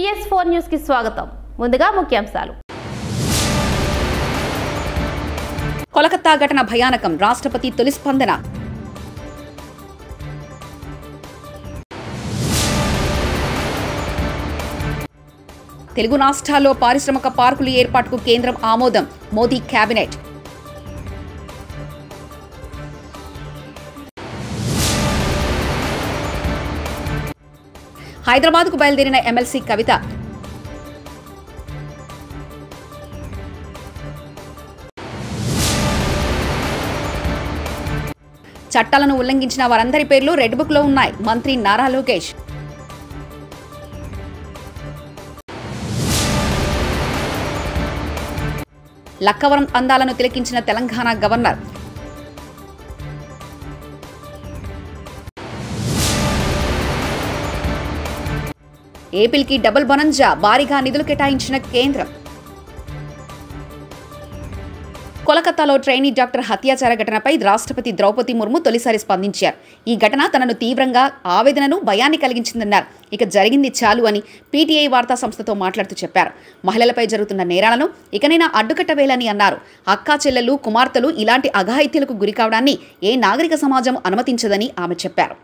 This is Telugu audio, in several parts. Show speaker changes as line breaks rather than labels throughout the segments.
PS4 న్యూస్ కి స్వాగతం. ముందుగా ముఖ్యాంశాలు.
కోలకత్తా ఘటన భయానకం, రాష్ట్రపతి తొలి స్పందన. తెలుగు రాష్ట్రాల్లో పారిశ్రామిక పార్కుల ఏర్పాటుకు కేంద్రం ఆమోదం, మోదీ కేబినెట్. హైదరాబాద్కు బయలుదేరిన ఎమ్మెల్సీ కవిత. చట్టాలను ఉల్లంఘించిన వారందరి పేర్లు రెడ్ బుక్ లో ఉన్నాయి, మంత్రి నారా లోకేష్. లక్కవరం అందాలను తిలకించిన తెలంగాణ గవర్నర్. ఏపీకి డబుల్ బొనంజా, భారీగా నిధులు కేటాయించిన కేంద్రం. కోలకత్తాలో ట్రైనీ డాక్టర్ హత్యాచార ఘటనపై రాష్ట్రపతి ద్రౌపది ముర్ము తొలిసారి స్పందించారు. ఈ ఘటన తనను తీవ్రంగా ఆవేదనను, భయాన్ని కలిగించిందన్నారు. ఇక జరిగింది చాలు అని పీటీఐ వార్తా సంస్థతో మాట్లాడుతూ చెప్పారు. మహిళలపై జరుగుతున్న నేరాలను ఇకనైనా అడ్డుకట్టవేయాలని అన్నారు. అక్కా చెల్లెలు, కుమార్తెలు ఇలాంటి అఘాయిత్యాలకు గురికావడాన్ని ఏ నాగరిక సమాజం అనుమతించదని ఆమె చెప్పారు.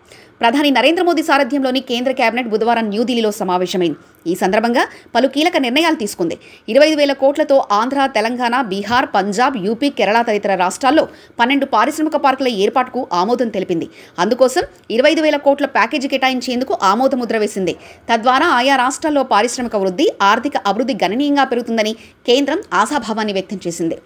ప్రధాని నరేంద్ర మోదీ సారథ్యంలోని కేంద్ర కేబినెట్ బుధవారం న్యూఢిల్లీలో సమావేశమైంది. ఈ సందర్భంగా పలు కీలక నిర్ణయాలు తీసుకుంది. 25,000 కోట్లతో ఆంధ్ర, తెలంగాణ, బీహార్, పంజాబ్, యూపీ, కేరళ తదితర రాష్ట్రాల్లో 12 పారిశ్రామిక పార్కుల ఏర్పాటుకు ఆమోదం తెలిపింది. అందుకోసం 25,000 కోట్ల ప్యాకేజీ కేటాయించేందుకు ఆమోదముద్ర వేసింది. తద్వారా ఆయా రాష్ట్రాల్లో పారిశ్రామిక వృద్ధి, ఆర్థిక అభివృద్ధి గణనీయంగా పెరుగుతుందని కేంద్రం ఆశాభావాన్ని వ్యక్తం చేసింది.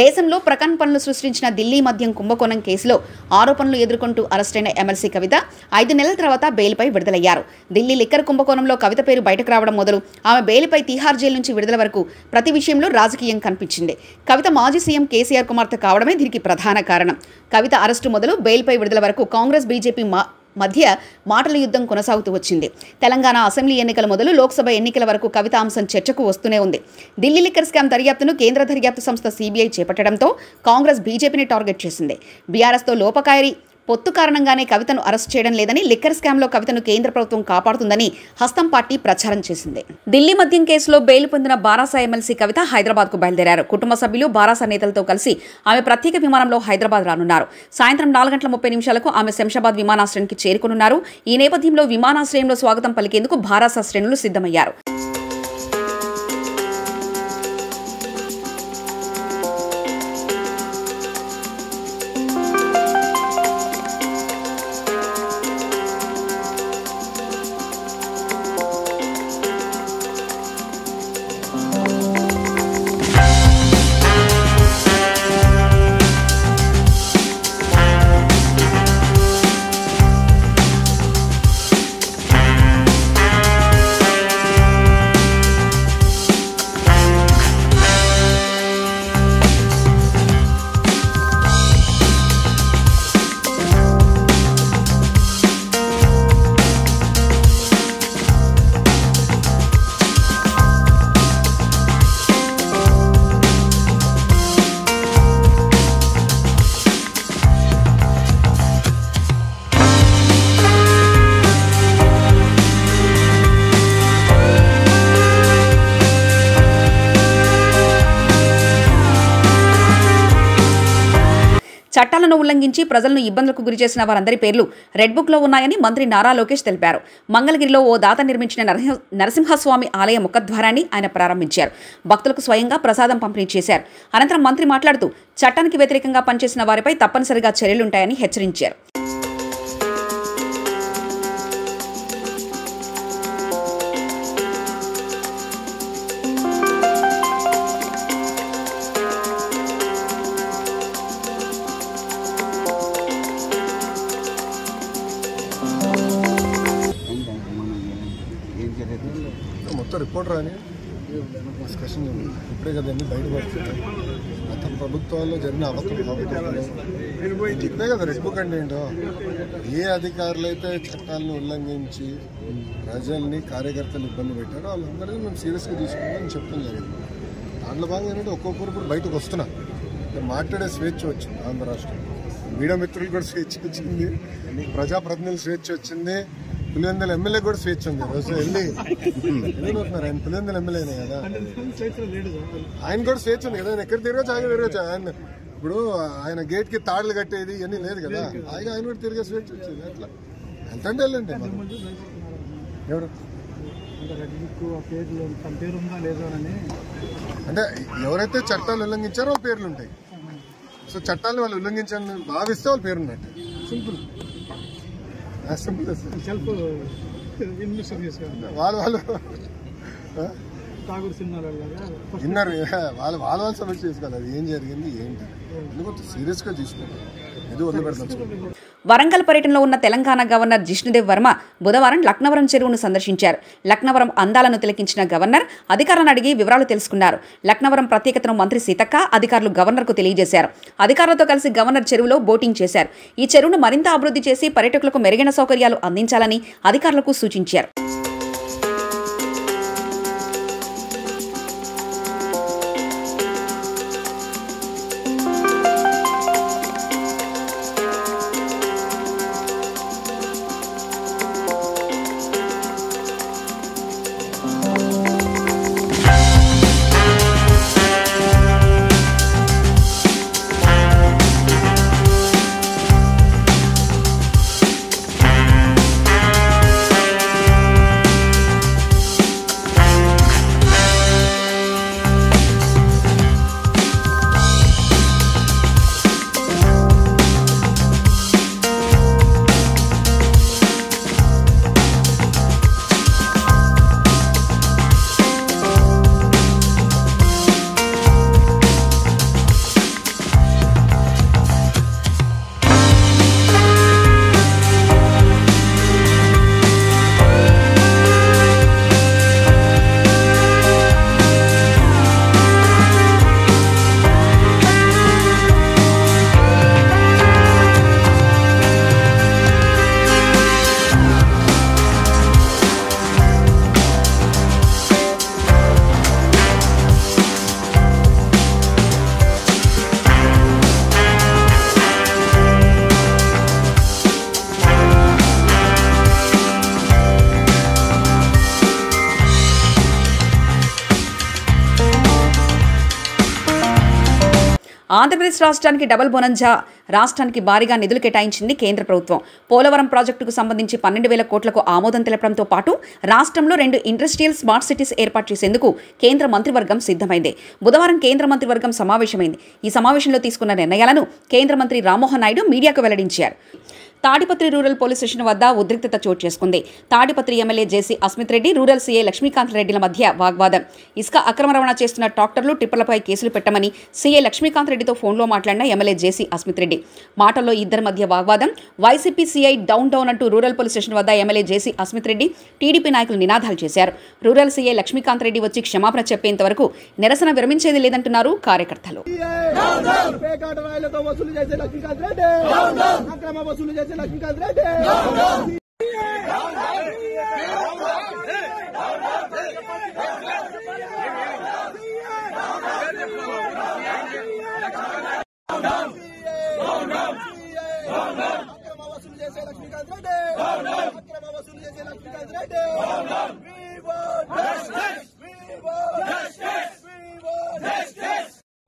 దేశంలో ప్రకంపనలు సృష్టించిన ఢిల్లీ మద్యం కుంభకోణం కేసులో ఆరోపణలు ఎదుర్కొంటూ అరెస్టైన ఎమ్మెల్సీ కవిత 5 నెలల తర్వాత బెయిల్పై విడుదలయ్యారు. ఢిల్లీ లిక్కర్ కుంభకోణంలో కవిత పేరు బయటకు రావడం మొదలు ఆమె బెయిల్పై తిహార్ జైలు నుంచి విడుదల వరకు ప్రతి విషయంలో రాజకీయం కనిపించింది. కవిత మాజీ సీఎం కేసీఆర్ కుమార్తె కావడమే దీనికి ప్రధాన కారణం. కవిత అరెస్టు మొదలు బెయిల్పై విడుదల వరకు కాంగ్రెస్, బీజేపీ మధ్య మాటల యుద్ధం కొనసాగుతూ వచ్చింది. తెలంగాణ అసెంబ్లీ ఎన్నికల మొదలు లోక్సభ ఎన్నికల వరకు కవిత అంశం చర్చకు వస్తూనే ఉంది. ఢిల్లీ లిక్కర్ స్కామ్ దర్యాప్తును కేంద్ర దర్యాప్తు సంస్థ సీబీఐ చేపట్టడంతో కాంగ్రెస్ బీజేపీని టార్గెట్ చేసింది. బీఆర్ఎస్తో లోపకాయరి పొత్తు కారణంగానే కవితను అరెస్ట్ చేయడం లేదని, లిక్కర్ స్కామ్లో కవితను కేంద్ర ప్రభుత్వం కాపాడుతుందని హస్తం పార్టీ ప్రచారం చేసింది. ఢిల్లీ మద్యం కేసులో బెయిల్ పొందిన బారాస ఎమ్మెల్సీ కవిత హైదరాబాద్కు బయలుదేరారు. కుటుంబ సభ్యులు, బారాస నేతలతో కలిసి ఆమె ప్రత్యేక విమానంలో హైదరాబాద్ రానున్నారు. సాయంత్రం 4:30 ఆమె శంషాబాద్ విమానాశ్రయానికి చేరుకునున్నారు. ఈ నేపథ్యంలో విమానాశ్రయంలో స్వాగతం పలికేందుకు బారాస శ్రేణులు సిద్ధమయ్యారు. చట్టాలను ఉల్లంఘించి ప్రజలను ఇబ్బందులకు గురిచేసిన వారందరి పేర్లు రెడ్ బుక్ లో ఉన్నాయని మంత్రి నారా లోకేష్ తెలిపారు. మంగళగిరిలో ఓ దాత నిర్మించిన నరసింహస్వామి ఆలయ ముఖద్వారాన్ని ఆయన ప్రారంభించారు. భక్తులకు స్వయంగా ప్రసాదం పంపిణీ చేశారు. అనంతరం మంత్రి మాట్లాడుతూ చట్టానికి వ్యతిరేకంగా పనిచేసిన వారిపై తప్పనిసరిగా చర్యలుంటాయని హెచ్చరించారు.
మొత్తం రిపోర్ట్ రాని డిస్కషన్ ఇప్పుడే కదండి బయటపడుతుంది. గత ప్రభుత్వాల్లో జరిగిన ఇప్పుడే కదా రెడ్ బుక్ అంటే ఏంటో, ఏ అధికారులు అయితే చట్టాలను ఉల్లంఘించి ప్రజల్ని, కార్యకర్తలు ఇబ్బంది పెట్టారో వాళ్ళందరినీ మేము సీరియస్గా తీసుకుంటామని చెప్పడం జరిగింది. దాంట్లో భాగంగా ఏంటంటే ఒక్కొక్కరు ఇప్పుడు బయటకు వస్తున్నా మాట్లాడే స్వేచ్ఛ వచ్చింది. ఆంధ్ర రాష్ట్రం మీడియా మిత్రులు కూడా స్వేచ్ఛ వచ్చింది, ప్రజాప్రతినిధులు స్వేచ్ఛ వచ్చింది, పులివెందుల ఎమ్మెల్యే కూడా స్వేచ్ఛ ఉంది. రోజు వెళ్ళి ఎందుకుంటున్నారు? ఆయన పులివెందుల ఎమ్మెల్యేనే కదా, ఆయన కూడా స్వేచ్ఛ ఉంది కదా. ఆయన ఎక్కడ తిరగచ్చు, ఆయన తిరగచ్చు. ఆయన ఇప్పుడు ఆయన గేట్ కి తాడులు కట్టేది ఇవన్నీ లేదు కదా, ఆయన కూడా తిరిగే స్వేచ్ఛ వచ్చింది. అట్లా ఎంతంటే వెళ్ళండి. ఎవరు అంటే ఎవరైతే చట్టాలు ఉల్లంఘించారో వాళ్ళ పేర్లు ఉంటాయి. సో చట్టాలు వాళ్ళు ఉల్లంఘించాలని భావిస్తే వాళ్ళ పేరు ఉన్నట్టు. సింపుల్ వాళ్ళు విన్నారు. వాళ్ళు సమస్య చేసుకోవాలి. అది ఏం జరిగింది ఏంటి ఎందుకంటే సీరియస్ గా తీసుకోవాలి. ఇది వదిలిపెడతాం.
వరంగల్ పర్యటనలో ఉన్న తెలంగాణ గవర్నర్ జిష్ణుదేవ్ వర్మ బుధవారం లక్నవరం చెరువును సందర్శించారు. లక్నవరం అందాలను తిలకించిన గవర్నర్ అధికారులను అడిగి వివరాలు తెలుసుకున్నారు. లక్నవరం ప్రత్యేకతను మంత్రి సీతక్క అధికారులు గవర్నర్కు తెలియజేశారు. అధికారులతో కలిసి గవర్నర్ చెరువులో బోటింగ్ చేశారు. ఈ చెరువును మరింత అభివృద్ధి చేసి పర్యాటకులకు మెరుగైన సౌకర్యాలు అందించాలని అధికారులకు సూచించారు. ఆంధ్రప్రదేశ్ రాష్ట్రానికి డబుల్ బోనంజా రాష్ట్రానికి భారీగా నిధులు కేటాయించింది కేంద్ర ప్రభుత్వం. పోలవరం ప్రాజెక్టుకు సంబంధించి 12,000 కోట్లకు ఆమోదం తెలపడంతో పాటు రాష్ట్రంలో 2 ఇండస్ట్రియల్ స్మార్ట్ సిటీస్ ఏర్పాటు చేసేందుకు కేంద్ర మంత్రివర్గం సిద్ధమైంది. బుధవారం కేంద్ర మంత్రివర్గం సమావేశమైంది. ఈ సమావేశంలో తీసుకున్న నిర్ణయాలను కేంద్ర మంత్రి రామ్మోహన్ నాయుడు మీడియాకు వెల్లడించారు. తాడిపత్రి రూరల్ పోలీస్ స్టేషన్ వద్ద ఉద్రిక్తత చోటు చేసుకుంది. తాడిపత్రి ఎమ్మెల్యే జేసీ అస్మిత్ రెడ్డి, రూరల్ సీఐ లక్ష్మీకాంత్ రెడ్డిల మధ్య వాగ్వాదం. ఇసుక అక్రమ రవాణా చేస్తున్న ట్రాక్టర్లు, టిప్పర్లపై కేసులు పెట్టమని సీఐ లక్ష్మీకాంత్ రెడ్డితో ఫోన్లో మాట్లాడిన ఎమ్మెల్యే జేసీ అస్మిత్ రెడ్డి. మాటల్లో ఇద్దరి మధ్య వాగ్వాదం. వైసీపీ సీఐ డౌన్ డౌన్ అంటూ రూరల్ పోలీస్ స్టేషన్ వద్ద ఎమ్మెల్యే జేసీ అస్మిత్ రెడ్డి, టీడీపీ నాయకులు నినాదాలు చేశారు. రూరల్ సీఐ లక్ష్మీకాంత్ రెడ్డి వచ్చి క్షమాపణ చెప్పేంత వరకు నిరసన విరమించేది లేదంటున్నారు కార్యకర్తలు.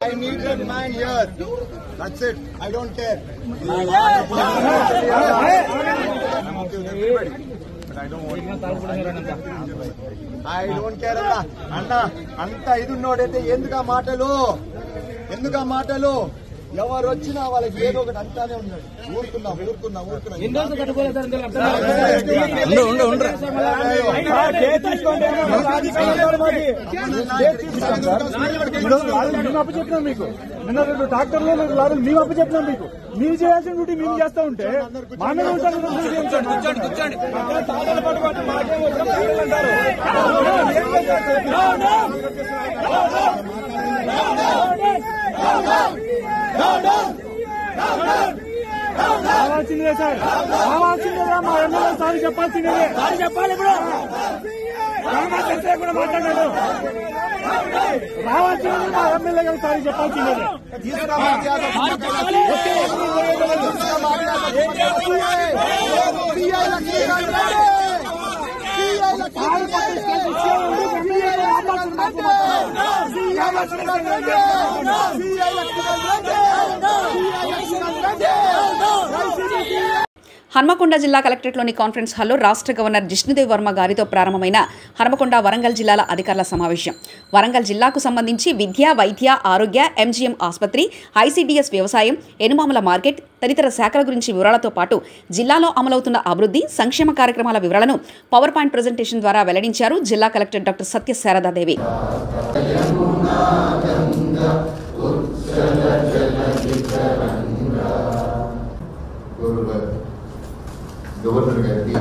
I need that man here. That's it. I don't care. I'm okay with everybody. But I don't want I don't care. Anna, anta idu nodete enduga maatalu ఎవరు వచ్చినా వాళ్ళకి ఏదో ఒకటి అంటానే ఉన్నాడు. ఊరుకున్నా
అప్పచెప్పినాం మీకు. నిన్న 2 ట్రాక్టర్లు 2 లారీలు మేము అప్పచెప్పినాం మీకు. మీరు చేయాల్సిన డ్యూటీ మేము చేస్తా ఉంటే మా మీద ఉంటారు. రావాల్సిందే సార్, రావాల్సిందేదా మా ఎమ్మెల్యే సార్ చెప్పాల్సిందే. చెప్పాలి ఇప్పుడు కూడా మాట్లాడాడు. రావాల్సిందే మా ఎమ్మెల్యే గారు సార్ చెప్పాల్సిందే.
హన్మకొండ జిల్లా కలెక్టరేట్లోని కాన్ఫరెన్స్ హాల్లో రాష్ట్ర గవర్నర్ జిష్ణుదేవ్ వర్మ గారితో ప్రారంభమైన హన్మకొండ వరంగల్ జిల్లాల అధికారుల సమావేశం. వరంగల్ జిల్లాకు సంబంధించి విద్య, వైద్య, ఆరోగ్య, ఎంజీఎం ఆసుపత్రి, ఐసీడీఎస్ వ్యవసాయం, ఎనుమాముల మార్కెట్ తదితర శాఖల గురించి వివరాలతో పాటు జిల్లాలో అమలవుతున్న అభివృద్ధి, సంక్షేమ కార్యక్రమాల వివరాలను పవర్ పాయింట్ ప్రెజెంటేషన్ ద్వారా వెల్లడించారు జిల్లా కలెక్టర్ డాక్టర్ సత్య శారదాదేవి.
గవర్నర్ గారికి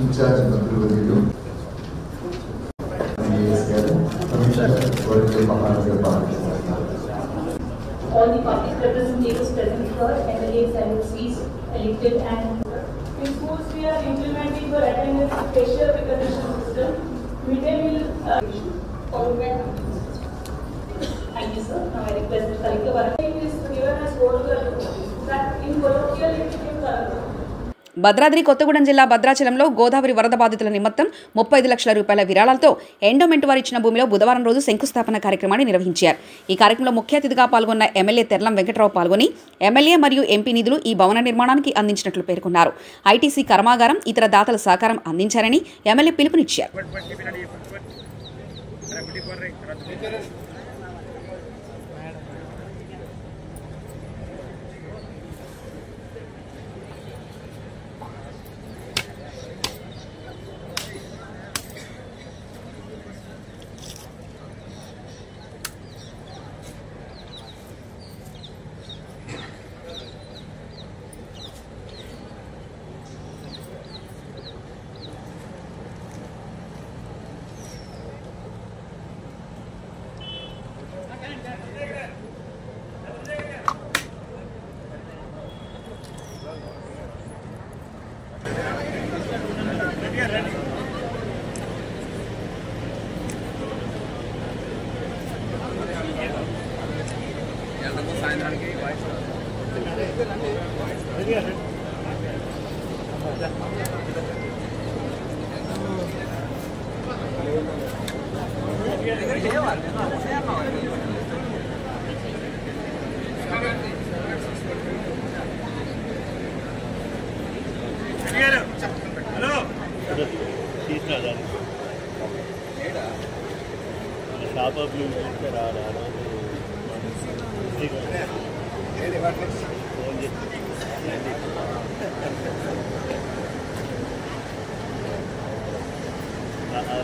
ఇన్ఛార్జ్ మంత్రివర్యులు
all the public representatives present here, MLAs, MLCs, elected and in schools we are implementing for attendance facial recognition system, midday meal followed by thank you sir. Now I request the collector Varun is given as that in colloquial it became
Bhadradri Kothagudem జిల్లా భద్రాచలంలో గోదావరి వరద బాధితుల నిమిత్తం 35 లక్షల రూపాయల విరాళాలతో ఎండోమెంట్ వారు ఇచ్చిన భూమిలో బుధవారం రోజు శంకుస్థాపన కార్యక్రమాన్ని నిర్వహించారు. ఈ కార్యక్రమంలో ముఖ్య అతిథిగా పాల్గొన్న ఎమ్మెల్యే తెర్లం వెంకటరావు పాల్గొని ఎమ్మెల్యే మరియు ఎంపీ నిధులు ఈ భవన నిర్మాణానికి అందించినట్లు పేర్కొన్నారు. ఐటీసీ కర్మాగారం ఇతర దాతల సహకారం అందించారని ఎమ్మెల్యే పిలుపునిచ్చారు.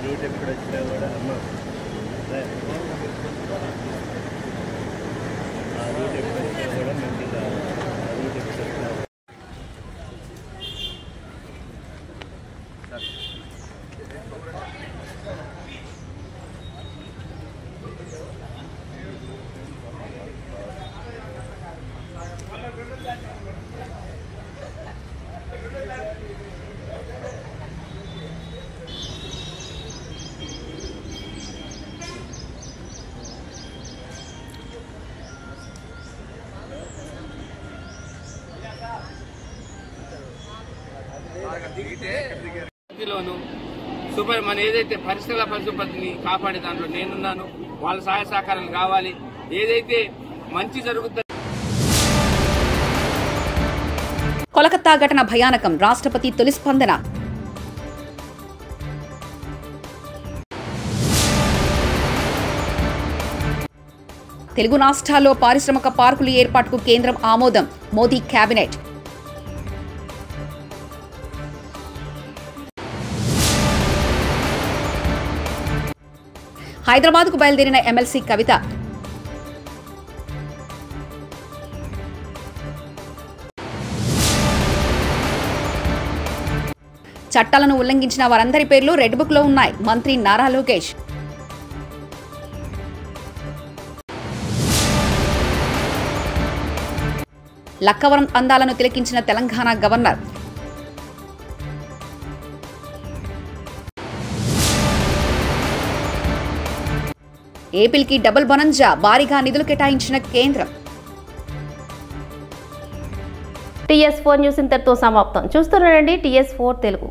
రూట్ ఎప్పుడు వచ్చినా కూడా అమ్మ ఆ రూట్ ఎప్పుడు వచ్చినా కూడా మంచిగా ఆ రూట్ ఎప్పుడు వచ్చినా
సూపర్ మన ఏదైతే పరిసర పరిశుభ్రతని కాపాడే దాంట్లో నేనున్నాను. వాళ్ళ సహాయ సహకారాలు కావాలి. ఏదైతే మంచి జరుగుతుంది.
కోలకత్తా ఘటన భయానకం. రాష్ట్రపతి తొలి స్పందన. తెలుగు రాష్ట్రాల్లో పారిశ్రామిక పార్కుల ఏర్పాటుకు కేంద్రం ఆమోదం. మోదీ కేబినెట్. హైదరాబాద్కు బయలుదేరిన ఎమ్మెల్సీ కవిత. చట్టాలను ఉల్లంఘించిన వారందరి పేర్లు రెడ్ బుక్ లో ఉన్నాయి. మంత్రి నారా లోకేష్. లక్కవరం అందాలను తిలకించిన తెలంగాణ గవర్నర్. ఏపీకి డబుల్ బొనంజా. భారీగా నిధులు కేటాయించిన కేంద్రం.
TS4 న్యూస్ ఇంతటితో సమాప్తం. చూస్తున్నారండి TS4 తెలుగు.